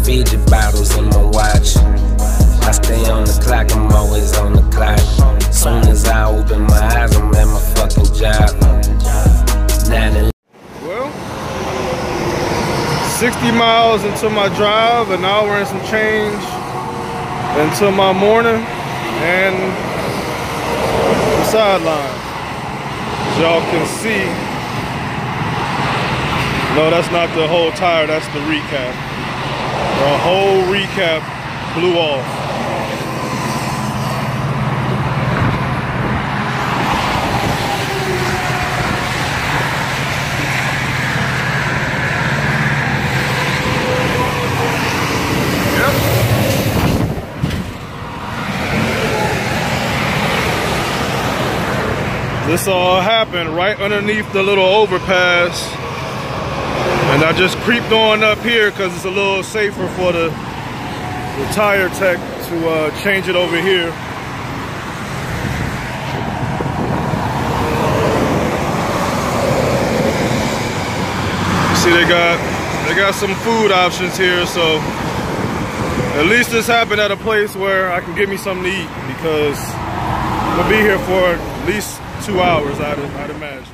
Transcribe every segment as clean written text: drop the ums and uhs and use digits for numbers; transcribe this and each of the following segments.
Fiji bottles in my watch. I stay on the clock, I'm always on the clock. Soon as I open my eyes, I'm at my fucking job. Well, 60 miles into my drive, an hour and some change into my morning, and the sideline. As y'all can see, no, that's not the whole tire, that's the recap. The whole recap blew off. This all happened right underneath the little overpass, and I just creeped on up here because it's a little safer for the tire tech to change it over here. You see, they got some food options here, so at least this happened at a place where I can get me something to eat, because I'm gonna be here for at least 2 hours, I'd imagine.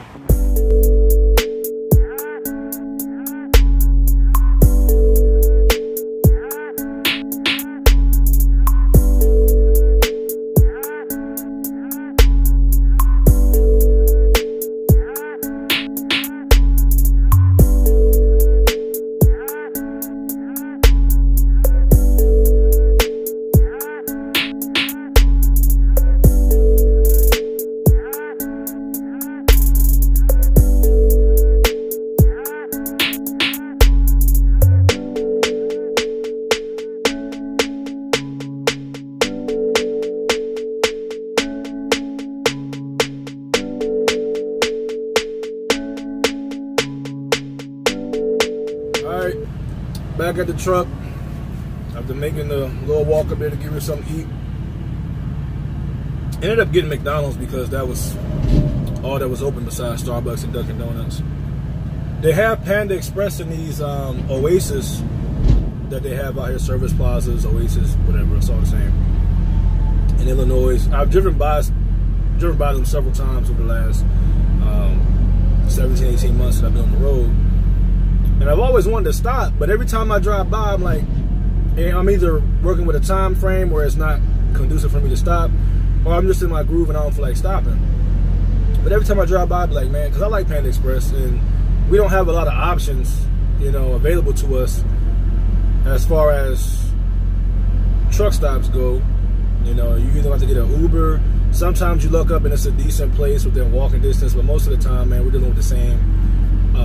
Alright, back at the truck after making the little walk up there to give me something to eat. Ended up getting McDonald's because that was all that was open besides Starbucks and Dunkin' Donuts. They have Panda Express in these Oasis that they have out here, service plazas, Oasis, whatever, it's all the same. In Illinois, I've driven by them several times over the last 17, 18 months that I've been on the road. And I've always wanted to stop, but every time I drive by, I'm like, I'm either working with a time frame where it's not conducive for me to stop, or I'm just in my groove and I don't feel like stopping. But every time I drive by, I'm like, man, because I like Panda Express, and we don't have a lot of options, you know, available to us as far as truck stops go. You know, you either have to get an Uber. Sometimes you look up and it's a decent place within walking distance, but most of the time, man, we're dealing with the same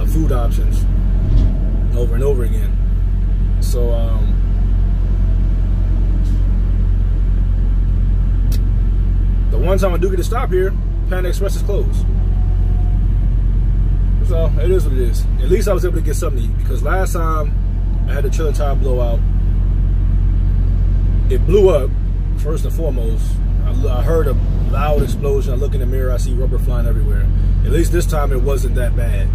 food options over and over again. So the one time I do get to stop here, Panda Express is closed. So it is what it is. At least I was able to get something to eat, because last time I had the trailer tire blowout, it blew up first and foremost. I heard a loud explosion. I look in the mirror, I see rubber flying everywhere. At least this time it wasn't that bad.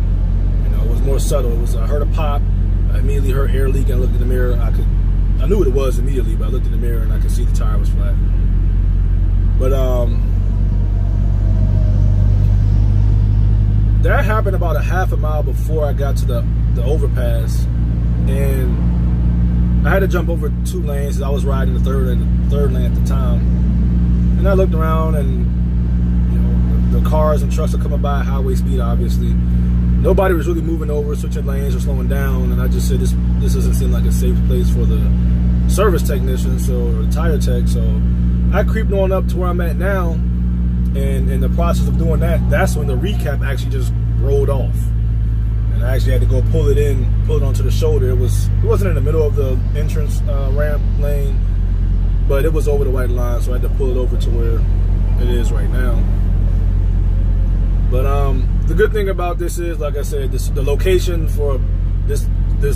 It was more subtle. I heard a pop. I immediately heard air leak, and I looked in the mirror. I knew what it was immediately, but I looked in the mirror and I could see the tire was flat. But that happened about a half a mile before I got to the overpass, and I had to jump over 2 lanes. I was riding the third lane at the time, and I looked around, and you know, the cars and trucks are coming by at highway speed, obviously. Nobody was really moving over, switching lanes, or slowing down, and I just said, this doesn't seem like a safe place for the service technician, or the tire tech. So I creeped on up to where I'm at now, and in the process of doing that, that's when the recap actually just rolled off, and I actually had to go pull it onto the shoulder. It wasn't in the middle of the entrance ramp lane, but it was over the white line, so I had to pull it over to where it is right now. But the good thing about this is, like I said, the location for this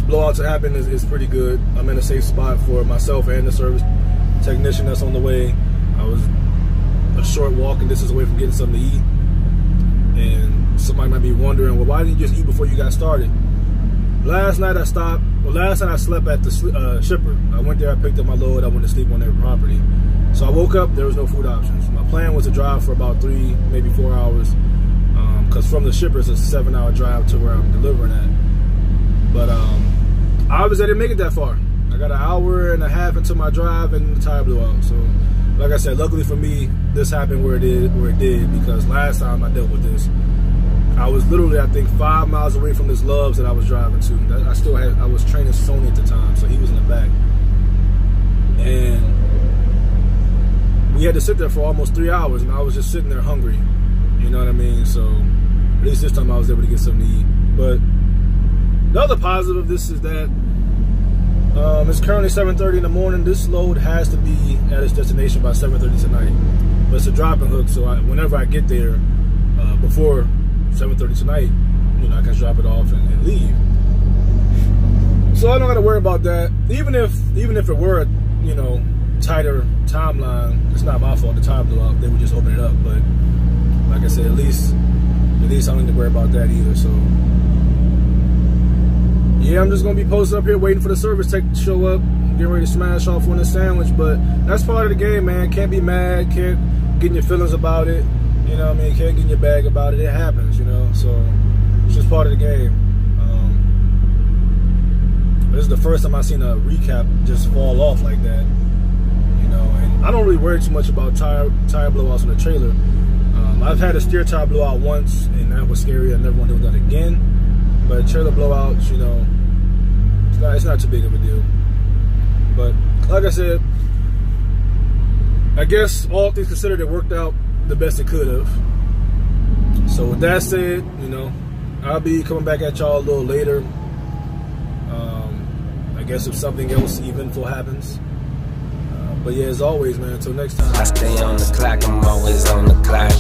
blowout to happen is pretty good. I'm in a safe spot for myself and the service technician that's on the way. I was a short walking distance away from getting something to eat. And somebody might be wondering, well, why didn't you just eat before you got started? Last night I stopped. Well, last night I slept at the shipper. I went there, I picked up my load, I went to sleep on their property. So I woke up, there was no food options. My plan was to drive for about 3, maybe 4 hours, because from the shipper it's a 7-hour drive to where I'm delivering at. But obviously I didn't make it that far. I got an hour and a half into my drive and the tire blew out. So, like I said, luckily for me, this happened where it did, because last time I dealt with this, I was literally, I think, 5 miles away from this Love's that I was driving to. I was training Sony at the time, so he was in the back. And we had to sit there for almost 3 hours, and I was just sitting there hungry. You know what I mean? So, at least this time I was able to get something to eat. But the other positive of this is that it's currently 7:30 in the morning. This load has to be at its destination by 7:30 tonight. But it's a dropping hook, so whenever I get there before 7:30 tonight, you know, I can drop it off and leave. So I don't got to worry about that. Even if it were a, you know, tighter timeline, it's not my fault. The tire blew out. They would just open it up. But like I said, at least I don't need to worry about that either. So yeah, I'm just gonna be posted up here waiting for the service tech to show up, getting ready to smash off on the sandwich. But that's part of the game, man. Can't be mad, can't get in your feelings about it. You know what I mean? Can't get in your bag about it. It happens, you know. So it's just part of the game. This is the first time I've seen a recap just fall off like that. You know, and I don't really worry too much about tire blowouts on the trailer. I've had a steer tire blowout once, and that was scary. I never want to do that again. But trailer blowouts, you know, it's not too big of a deal. But like I said, I guess all things considered, it worked out the best it could have. So with that said, you know, I'll be coming back at y'all a little later. I guess if something else eventful happens. But yeah, as always, man, until next time. I stay on the clock, I'm always on the clock.